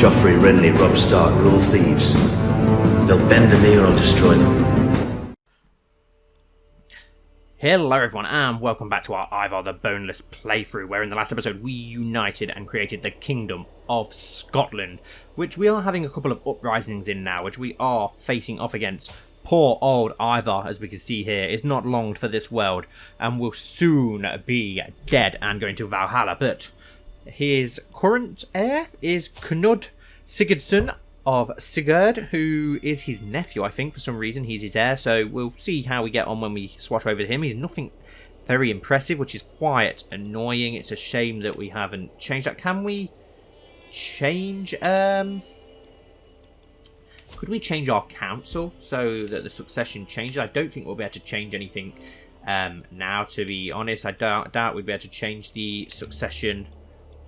Joffrey, Renly, Robb Stark are all thieves. They'll bend the knee or I'll destroy them. Hello everyone and welcome back to our Ivar the Boneless playthrough, where in the last episode we united and created the Kingdom of Scotland, which we are having a couple of uprisings in now, which we are facing off against. Poor old Ivar, as we can see here, is not long for this world and will soon be dead and going to Valhalla, but his current heir is Knud Sigurdsson of Sigurd, who is his nephew. I think for some reason he's his heir, so we'll see how we get on when we swat over to him. He's nothing very impressive, which is quite annoying. It's a shame that we haven't changed that. Can we change could we change our council so that the succession changes? I don't think we'll be able to change anything now, to be honest. I doubt we'd be able to change the succession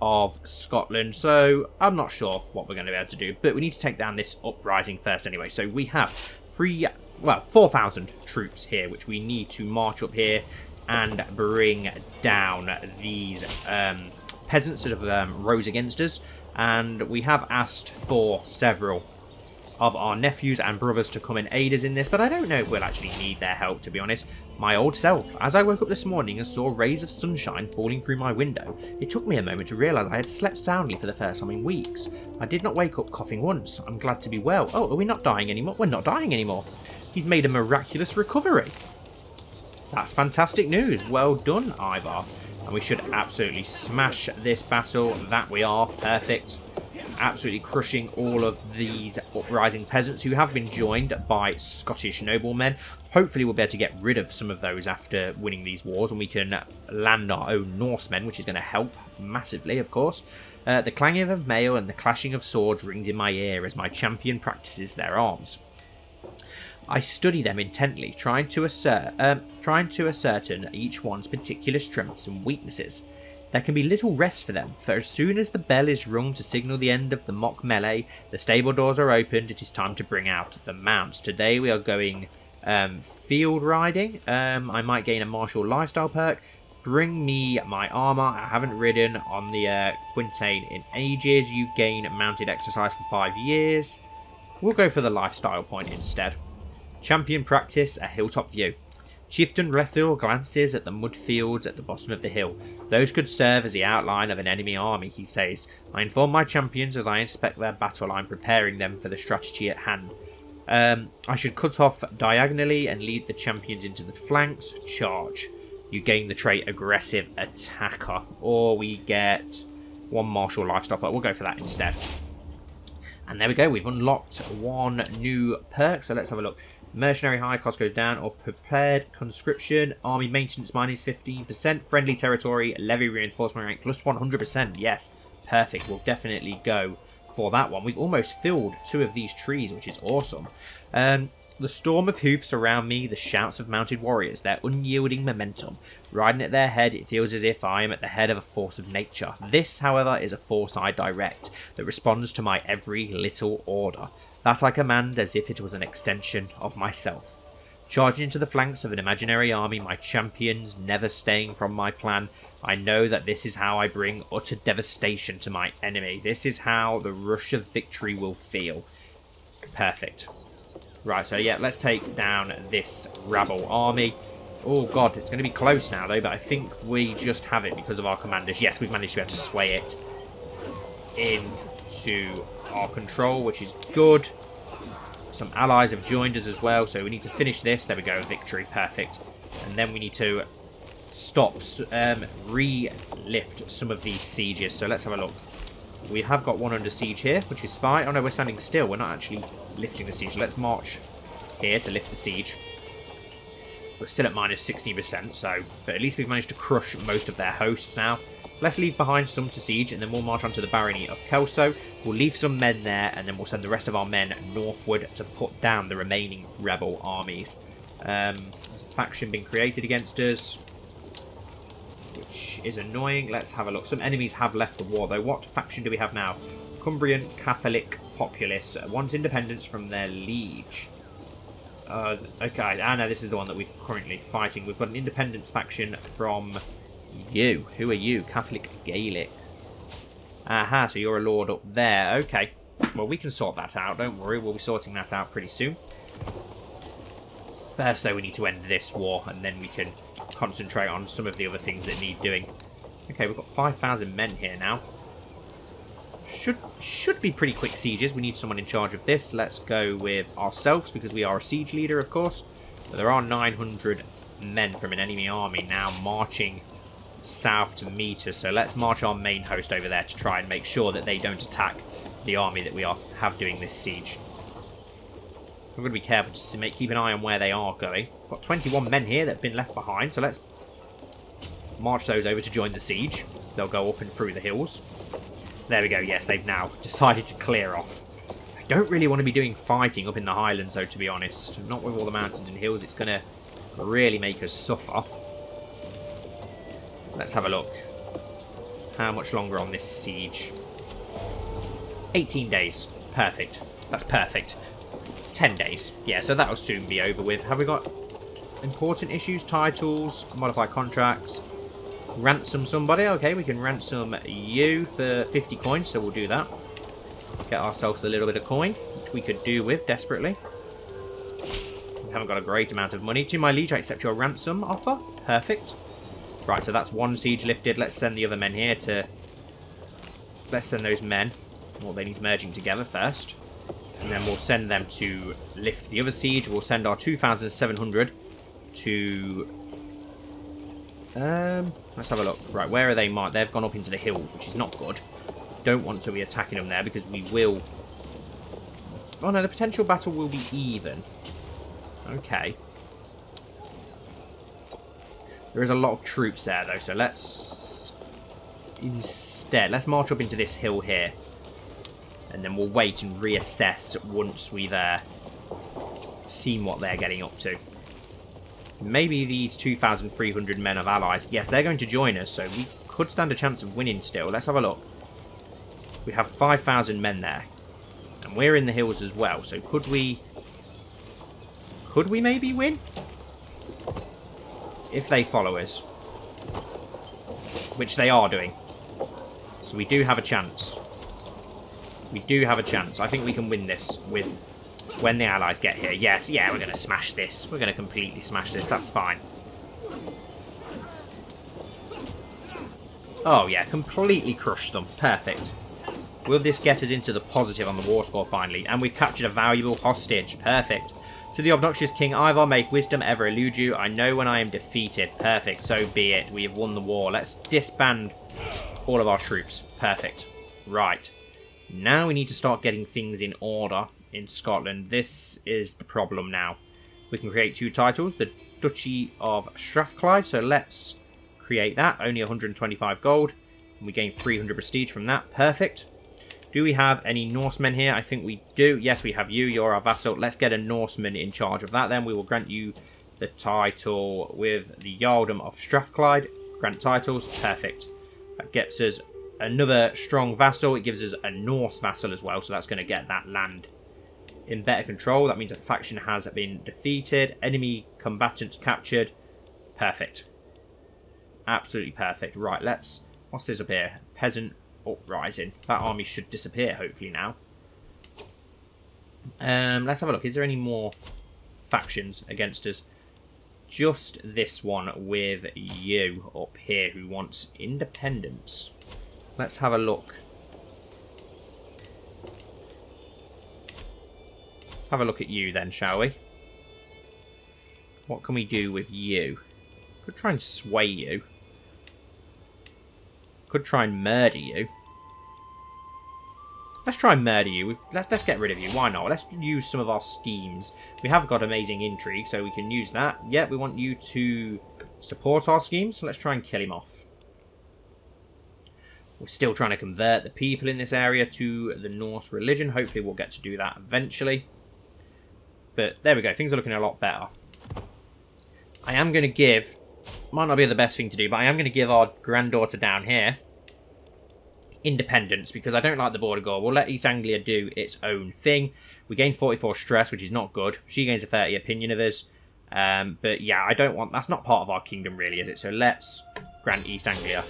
of Scotland, so I'm not sure what we're going to be able to do, but we need to take down this uprising first anyway. So we have 4,000 troops here, which we need to march up here and bring down these peasants that have rose against us, and we have asked for several of our nephews and brothers to come and aid us in this, but I don't know if we'll actually need their help, to be honest. My old self, as I woke up this morning and saw rays of sunshine falling through my window, it took me a moment to realise I had slept soundly for the first time in weeks. I did not wake up coughing once. I'm glad to be well. Oh, are we not dying anymore? We're not dying anymore. He's made a miraculous recovery. That's fantastic news. Well done, Ivar. And we should absolutely smash this battle. That we are. Perfect. Absolutely crushing all of these uprising peasants who have been joined by Scottish noblemen. Hopefully we'll be able to get rid of some of those after winning these wars, and we can land our own Norsemen, which is going to help massively, of course. The clanging of mail and the clashing of swords rings in my ear as my champion practices their arms. I study them intently, trying to ascertain each one's particular strengths and weaknesses. There can be little rest for them, for as soon as the bell is rung to signal the end of the mock melee, the stable doors are opened. It is time to bring out the mounts. Today we are going field riding. I might gain a martial lifestyle perk. Bring me my armor. I haven't ridden on the Quintain in ages. You gain mounted exercise for 5 years. We'll go for the lifestyle point instead. Champion practice, a hilltop view. Chieftain Rethil glances at the mud fields at the bottom of the hill. Those could serve as the outline of an enemy army, he says. I inform my champions as I inspect their battle line, preparing them for the strategy at hand. I should cut off diagonally and lead the champions into the flanks. Charge. You gain the trait aggressive attacker, or we get one martial lifestyle, but we'll go for that instead. And there we go, we've unlocked one new perk, so let's have a look. Mercenary high cost goes down, or prepared conscription. Army maintenance minus 15%. Friendly territory, levy reinforcement rank plus 100%. Yes, perfect. We'll definitely go for that one. We've almost filled 2 of these trees, which is awesome. The storm of hoofs around me, the shouts of mounted warriors, their unyielding momentum. Riding at their head, it feels as if I am at the head of a force of nature. This, however, is a force I direct that responds to my every little order. That I command as if it was an extension of myself. Charging into the flanks of an imaginary army, my champions never staying from my plan. I know that this is how I bring utter devastation to my enemy. This is how the rush of victory will feel. Perfect. Right, so yeah, let's take down this rabble army. Oh god, it's going to be close now though, but I think we just have it because of our commanders. Yes, we've managed to be able to sway it into our control, which is good. Some allies have joined us as well, so we need to finish this. There we go, victory, perfect. And then we need to stop, re-lift some of these sieges. So let's have a look. We have got one under siege here, which is fine. Oh no, we're standing still. We're not actually lifting the siege. Let's march here to lift the siege. We're still at minus 60%, so but at least we've managed to crush most of their hosts now. Let's leave behind some to siege, and then we'll march on to the barony of Kelso. We'll leave some men there, and then we'll send the rest of our men northward to put down the remaining rebel armies. There's a faction being created against us, which is annoying. Let's have a look. Some enemies have left the war, though. What faction do we have now? Cumbrian Catholic populace want independence from their liege. Okay, no, this is the one that we're currently fighting. We've got an independence faction from you. Who are you? Catholic Gaelic. Aha, so you're a lord up there. Okay. Well, we can sort that out. Don't worry. We'll be sorting that out pretty soon. First, though, we need to end this war, and then we can concentrate on some of the other things that need doing. Okay, we've got 5,000 men here now. Should be pretty quick sieges. We need someone in charge of this. Let's go with ourselves, because we are a siege leader, of course. But there are 900 men from an enemy army now marching south to meet us. So let's march our main host over there to try and make sure that they don't attack the army that we have doing this siege. We're going to be careful just to keep an eye on where they are going. We've got 21 men here that have been left behind, so let's march those over to join the siege. They'll go up and through the hills. There we go, yes, they've now decided to clear off. I don't really want to be doing fighting up in the highlands, though, to be honest. Not with all the mountains and hills, it's going to really make us suffer. Let's have a look. How much longer on this siege? 18 days. Perfect. That's perfect. 10 days. Yeah, so that'll soon be over with. Have we got important issues? Titles, modify contracts, ransom somebody. Okay, we can ransom you for 50 coins, so we'll do that. Get ourselves a little bit of coin, which we could do with desperately. We haven't got a great amount of money. To my liege, I accept your ransom offer. Perfect. Right, so that's one siege lifted. Let's send the other men here to... Let's send those men. Well, they need merging together first. And then we'll send them to lift the other siege. We'll send our 2,700 to... let's have a look. Right, where are they marked? They've gone up into the hills, which is not good. Don't want to be attacking them there because we will... Oh no, the potential battle will be even. Okay. There is a lot of troops there, though, so let's... Instead, let's march up into this hill here. And then we'll wait and reassess once we've seen what they're getting up to. Maybe these 2,300 men of allies. Yes, they're going to join us, so we could stand a chance of winning still. Let's have a look. We have 5,000 men there. And we're in the hills as well, so could we... Could we maybe win? If they follow us. Which they are doing. So we do have a chance. We do have a chance. I think we can win this with when the allies get here. Yes, yeah, we're going to smash this. We're going to completely smash this. That's fine. Oh, yeah, completely crush them. Perfect. Will this get us into the positive on the war score finally? And we've captured a valuable hostage. Perfect. To the obnoxious King Ivar, make wisdom ever elude you. I know when I am defeated. Perfect. So be it. We have won the war. Let's disband all of our troops. Perfect. Right. Now we need to start getting things in order in Scotland. This is the problem now. We can create 2 titles. The Duchy of Strathclyde. So let's create that. Only 125 gold. And we gain 300 prestige from that. Perfect. Do we have any Norsemen here? I think we do. Yes, we have you. You're our vassal. Let's get a Norseman in charge of that. Then we will grant you the title with the Jarldom of Strathclyde. Grant titles. Perfect. That gets us another strong vassal. It gives us a Norse vassal as well. So that's going to get that land in better control. That means a faction has been defeated. Enemy combatants captured. Perfect. Absolutely perfect. Right, let's... What's this up here? Peasant Uprising. That army should disappear, hopefully, now. Let's have a look. Is there any more factions against us? Just this one with you up here who wants independence. Let's have a look. Have a look at you then, shall we? What can we do with you? Could try and sway you. Could try and murder you. Let's try and murder you. Let's get rid of you. Why not? Let's use some of our schemes. We have got amazing intrigue, so we can use that. Yeah, we want you to support our schemes, so let's try and kill him off. We're still trying to convert the people in this area to the Norse religion. Hopefully we'll get to do that eventually. But there we go. Things are looking a lot better. I am going to give... Might not be the best thing to do, but I am going to give our granddaughter down here independence, because I don't like the border guard. We'll let East Anglia do its own thing. We gain 44 stress, which is not good. She gains a 30 opinion of us. But yeah, I don't want... That's not part of our kingdom, really, is it? So let's grant East Anglia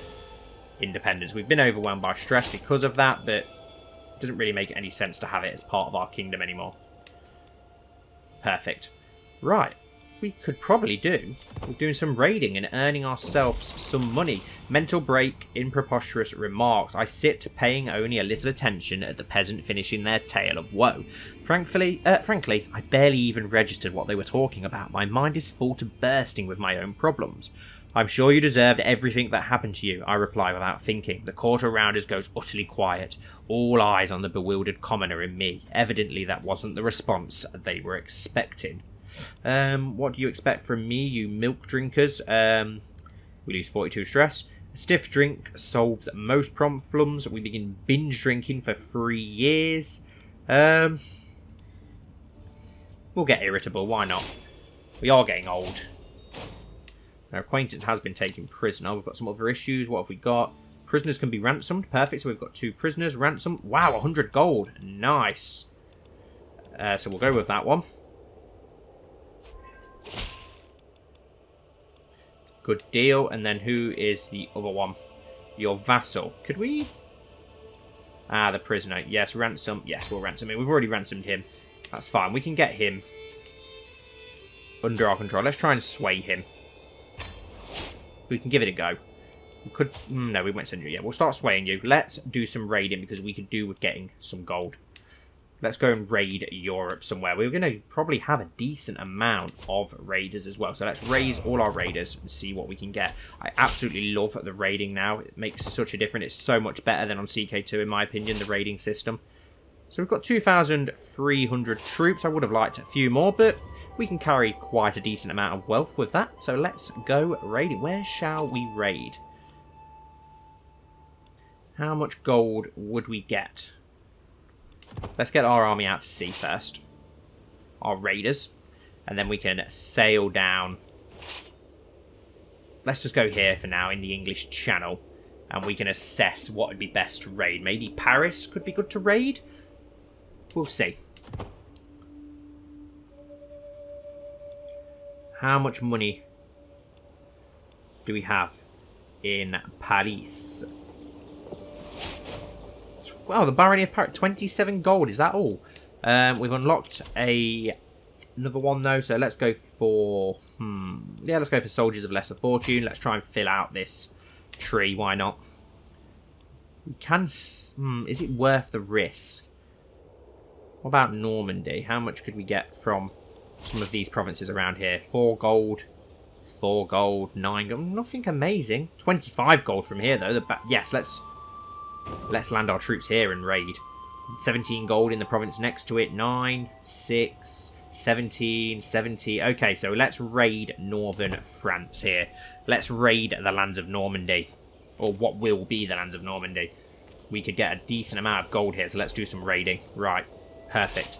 independence. We've been overwhelmed by stress because of that, but Doesn't really make any sense to have it as part of our kingdom anymore. Perfect. Right. We could probably do. We're doing some raiding and earning ourselves some money. Mental break in preposterous remarks. I sit paying only a little attention at the peasant finishing their tale of woe. Frankly, I barely even registered what they were talking about. My mind is full to bursting with my own problems. I'm sure you deserved everything that happened to you, I reply without thinking. The court around us goes utterly quiet. All eyes on the bewildered commoner and me. Evidently that wasn't the response they were expecting. What do you expect from me, you milk drinkers? We lose 42 stress. A stiff drink solves most problems. We begin binge drinking for 3 years. We'll get irritable, why not? We are getting old. Our acquaintance has been taken prisoner. We've got some other issues. What have we got? Prisoners can be ransomed. Perfect. So we've got 2 prisoners ransomed. Wow, 100 gold. Nice. So we'll go with that one. Good deal. And then who is the other one? Your vassal. Could we? Ah, the prisoner. Yes, ransom. Yes, we'll ransom him. We've already ransomed him. That's fine. We can get him under our control. Let's try and sway him. We can give it a go. We could... No, we won't send you yet. We'll start swaying you. Let's do some raiding because we could do with getting some gold. Let's go and raid Europe somewhere. We're going to probably have a decent amount of raiders as well. So let's raise all our raiders and see what we can get. I absolutely love the raiding now. It makes such a difference. It's so much better than on CK2 in my opinion, the raiding system. So we've got 2,300 troops. I would have liked a few more, but we can carry quite a decent amount of wealth with that. So let's go raiding. Where shall we raid? How much gold would we get? Let's get our army out to sea first. Our raiders. And then we can sail down. Let's just go here for now in the English Channel. And we can assess what would be best to raid. Maybe Paris could be good to raid. We'll see. How much money do we have in Paris? Well, the Barony of Paris, 27 gold. Is that all? We've unlocked another one, though. So let's go for... Yeah, let's go for Soldiers of Lesser Fortune. Let's try and fill out this tree. Why not? We can... is it worth the risk? What about Normandy? How much could we get from some of these provinces around here? 4 gold, 4 gold, 9 gold. Nothing amazing. 25 gold from here, though. Yes, let's land our troops here and raid. 17 gold in the province next to it. 9, 6, 17, 70. Okay, so let's raid northern France here. Let's raid the lands of Normandy. Or what will be the lands of Normandy. We could get a decent amount of gold here, so let's do some raiding. Right, perfect.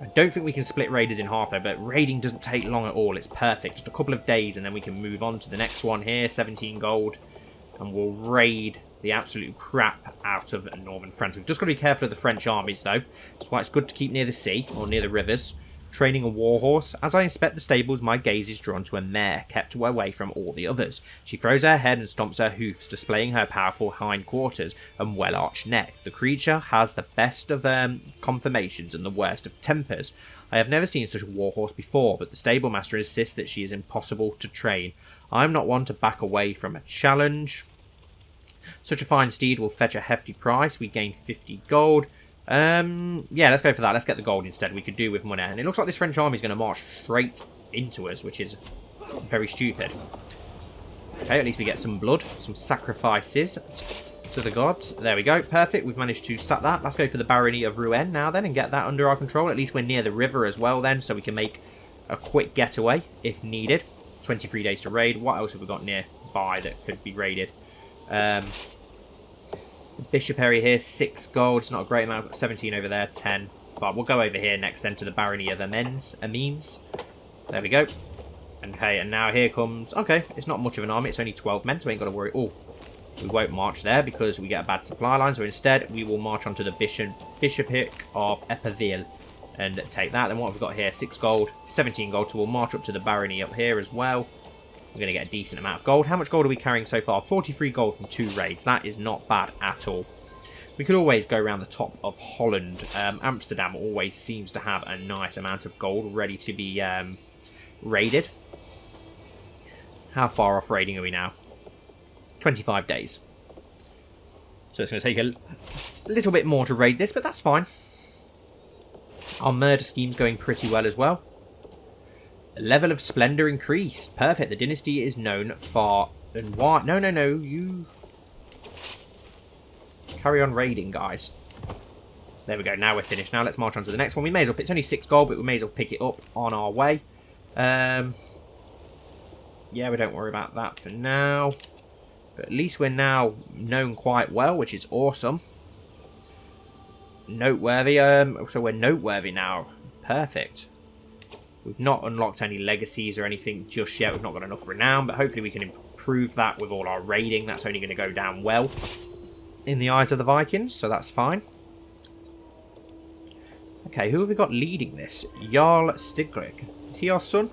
I don't think we can split raiders in half though, but raiding doesn't take long at all. It's perfect. Just a couple of days and then we can move on to the next one here. 17 gold. And we'll raid the absolute crap out of northern France. We've just got to be careful of the French armies though. That's why it's good to keep near the sea or near the rivers. Training a warhorse. As I inspect the stables, my gaze is drawn to a mare kept away from all the others. She throws her head and stomps her hoofs, displaying her powerful hindquarters and well-arched neck. The creature has the best of conformations and the worst of tempers. I have never seen such a warhorse before, but the stable master insists that she is impossible to train. I'm not one to back away from a challenge. Such a fine steed will fetch a hefty price. We gain 50 gold. Yeah, let's go for that. Let's get the gold instead. We could do with money. And it looks like this French army is going to march straight into us, which is very stupid. Okay, at least we get some blood, some sacrifices to the gods. There we go. Perfect. We've managed to sack that. Let's go for the Barony of Rouen now then and get that under our control. At least we're near the river as well then, so we can make a quick getaway if needed. 23 days to raid. What else have we got nearby that could be raided? Bishop area here, 6 gold. It's not a great amount. I've got 17 over there, 10. But we'll go over here next then to the Barony of Amiens. There we go. Okay, and now here comes... Okay, it's not much of an army. It's only 12 men, so we ain't got to worry. Oh, we won't march there because we get a bad supply line. So instead, we will march onto the Bishopric of Eperville and take that. Then what have we got here? 6 gold, 17 gold. So we'll march up to the Barony up here as well. We're going to get a decent amount of gold. How much gold are we carrying so far? 43 gold from 2 raids. That is not bad at all. We could always go around the top of Holland. Amsterdam always seems to have a nice amount of gold ready to be raided. How far off raiding are we now? 25 days. So it's going to take a little bit more to raid this, but that's fine. Our murder scheme's going pretty well as well. The level of splendor increased. Perfect. The dynasty is known far and wide. No, you carry on raiding, guys. There we go. Now we're finished. Now let's march on to the next one. We may as well. It's only 6 gold, but we may as well pick it up on our way. Yeah, we don't worry about that for now. But at least we're now known quite well, which is awesome. Noteworthy. So we're noteworthy now. Perfect. We've not unlocked any legacies or anything just yet. We've not got enough renown, but hopefully we can improve that with all our raiding. That's only going to go down well in the eyes of the Vikings, so that's fine. Okay, who have we got leading this? Jarl Stigrig. Is he our son?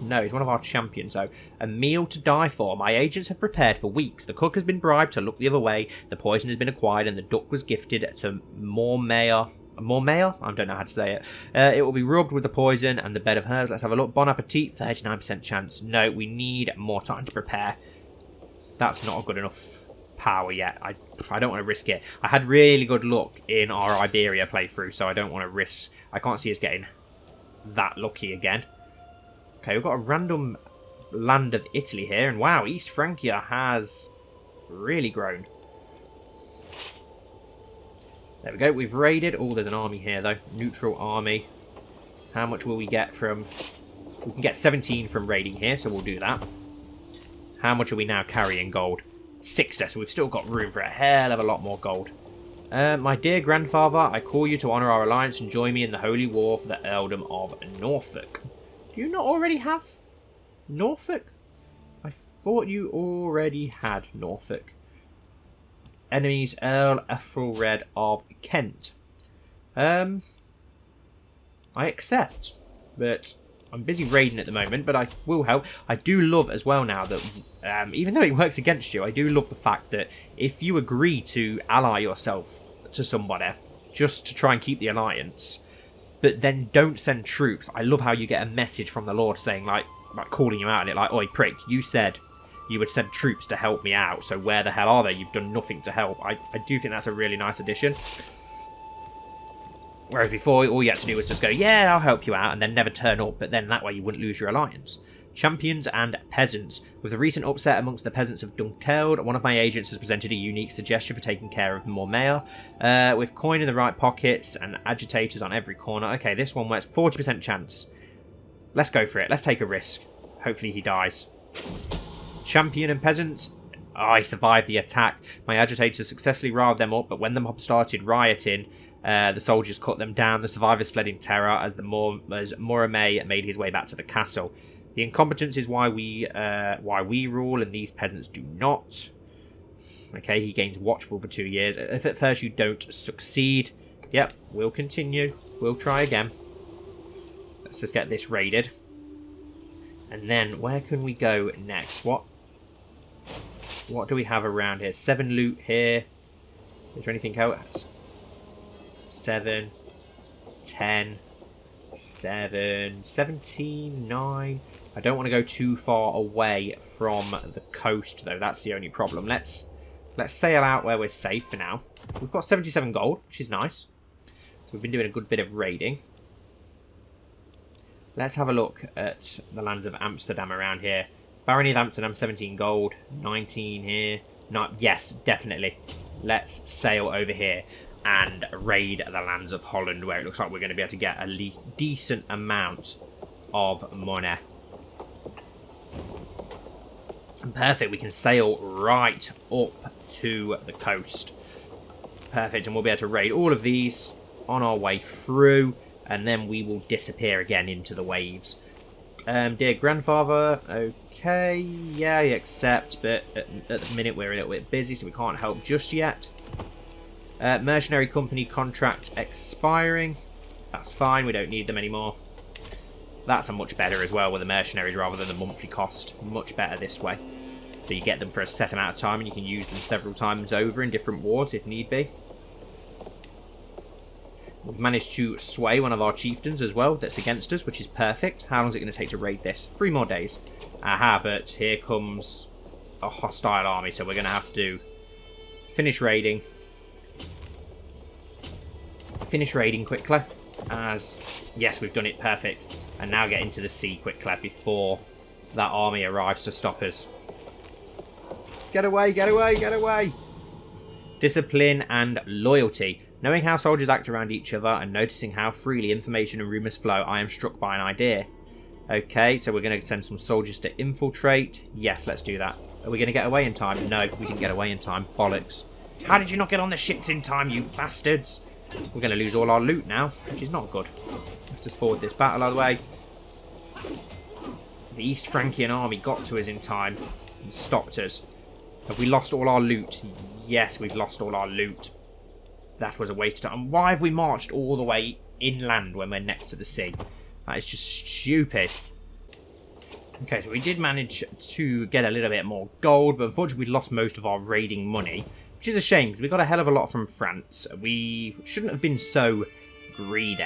No, he's one of our champions, though. A meal to die for. My agents have prepared for weeks. The cook has been bribed to look the other way. The poison has been acquired, and the duck was gifted to Mormaer. Mormaer? I don't know how to say it. It will be rubbed with the poison and the bed of herbs. Let's have a look. Bon appetit. 39% chance. No, we need more time to prepare. That's not a good enough power yet. I don't want to risk it. I had really good luck in our Iberia playthrough, so I don't want to risk. I can't see us getting that lucky again. Okay, we've got a random land of Italy here, and wow, East Francia has really grown. There we go, we've raided. Oh, there's an army here, though. Neutral army. How much will we get from... We can get 17 from raiding here, so we'll do that. How much are we now carrying gold? 60, so we've still got room for a hell of a lot more gold. My dear grandfather, I call you to honour our alliance and join me in the holy war for the earldom of Norfolk. Do you not already have Norfolk? I thought you already had Norfolk. Enemies, Earl Ethelred of Kent. I accept, but I'm busy raiding at the moment, but I will help. I do love as well now that, even though it works against you, I do love the fact that if you agree to ally yourself to somebody, just to try and keep the alliance, but then don't send troops, I love how you get a message from the Lord saying, like calling you out on it, like, oi prick, you said you would send troops to help me out, so where the hell are they? You've done nothing to help. I do think that's a really nice addition. Whereas before, all you had to do was just go, yeah, I'll help you out, and then never turn up, but then that way you wouldn't lose your alliance. Champions and peasants. With the recent upset amongst the peasants of Dunkeld, one of my agents has presented a unique suggestion for taking care of Mormaer. With coin in the right pockets and agitators on every corner. Okay, this one works. 40% chance. Let's go for it. Let's take a risk. Hopefully he dies. Champion and peasants. Oh, I survived the attack. My agitators successfully riled them up, but when the mob started rioting, the soldiers cut them down. The survivors fled in terror as Mormaer made his way back to the castle. The incompetence is why we rule, and these peasants do not. Okay, he gains watchful for 2 years. If at first you don't succeed, yep, we'll continue. We'll try again. Let's just get this raided. And then, where can we go next? What do we have around here? 7 loot here. Is there anything else? 7, 10, 7, 17, 9. I don't want to go too far away from the coast, though. That's the only problem. Let's sail out where we're safe for now. We've got 77 gold, which is nice. So we've been doing a good bit of raiding. Let's have a look at the lands of Amsterdam around here. Barony of Amsterdam, 17 gold. 19 here. Yes, definitely. Let's sail over here and raid the lands of Holland, where it looks like we're going to be able to get a decent amount of money. Perfect, we can sail right up to the coast. Perfect, and we'll be able to raid all of these on our way through, and then we will disappear again into the waves. Dear grandfather, okay, yeah, I accept, but at the minute we're a little bit busy, so we can't help just yet. Mercenary company contract expiring. That's fine, we don't need them anymore. That's a much better as well with the mercenaries rather than the monthly cost. Much better this way. So you get them for a set amount of time and you can use them several times over in different wars if need be. We've managed to sway one of our chieftains as well that's against us, which is perfect. How long is it going to take to raid this? 3 more days. Aha, but here comes a hostile army, so we're going to have to finish raiding. Finish raiding quickly, as, yes, we've done it, perfect. And now get into the sea quickly before that army arrives to stop us. Get away, get away, get away! Discipline and loyalty. Knowing how soldiers act around each other and noticing how freely information and rumours flow, I am struck by an idea. Okay, so we're going to send some soldiers to infiltrate. Yes, let's do that. Are we going to get away in time? No, we didn't get away in time. Bollocks. How did you not get on the ships in time, you bastards? We're going to lose all our loot now, which is not good. Let's just forward this battle out of the way. The East Frankian army got to us in time and stopped us. Have we lost all our loot? Yes, we've lost all our loot. That was a waste of time. Why have we marched all the way inland when we're next to the sea? That is just stupid. Okay, so we did manage to get a little bit more gold, but unfortunately we lost most of our raiding money, which is a shame because we got a hell of a lot from France. We shouldn't have been so greedy,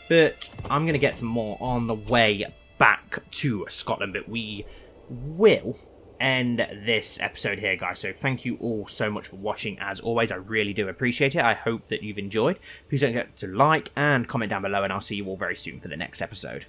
but I'm going to get some more on the way back to Scotland, but we will end this episode here, guys. So thank you all so much for watching. As always, I really do appreciate it. I hope that you've enjoyed. Please don't forget to like and comment down below, and I'll see you all very soon for the next episode.